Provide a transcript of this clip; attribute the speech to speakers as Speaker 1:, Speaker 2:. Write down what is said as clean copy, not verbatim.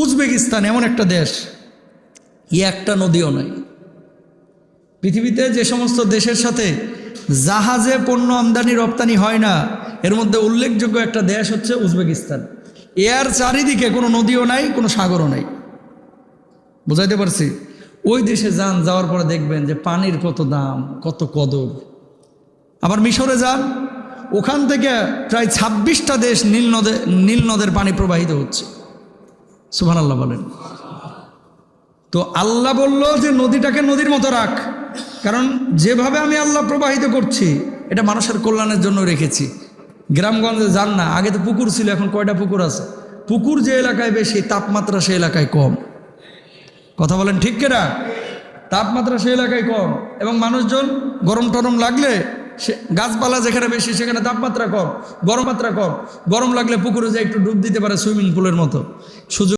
Speaker 1: Uzbekistan এমন একটা দেশ, একটা নদীও নাই। পৃথিবীতে যে সমস্ত দেশের সাথে জাহাজে পণ্য আমদানি রপ্তানি হয় না, এর মধ্যে উল্লেখযোগ্য একটা দেশ হচ্ছে উজবেকিস্তান। এর চারিদিকে কোনো নদীও নাই, কোনো সাগরও নাই। বুঝাইতে পারছি? ওই দেশে যান, যাওয়ার পরে দেখবেন যে পানির কত দাম, কত কদর। আবার মিশরে যান, ওখান থেকে প্রায় 26টা দেশ নীল নদের পানি প্রবাহিত হচ্ছে। সুবহানাল্লাহ বলেন। তো আল্লাহ বলল যে নদীটাকে নদীর মতো রাখ, কারণ যেভাবে আমি আল্লাহ প্রবাহিত করছি এটা মানুষের কল্যাণের জন্য রেখেছি। গ্রামগঞ্জে যান না, আগে তো পুকুর ছিল, এখন কয়টা পুকুর আছে? পুকুর যে এলাকায় বেশি, তাপমাত্রা সেই এলাকায় কম। কথা বলেন ঠিক কিনা? তাপমাত্রা সেই এলাকায় কম, এবং মানুষজন গরম টরম লাগলে গাছপালা যেখানে বেশি সেখানে তাপমাত্রা কম, গরম মাত্রা কম। গরম লাগলে পুকুরে যে একটু ডুব দিতে পারে সুইমিং পুলের মতো। সুযোগ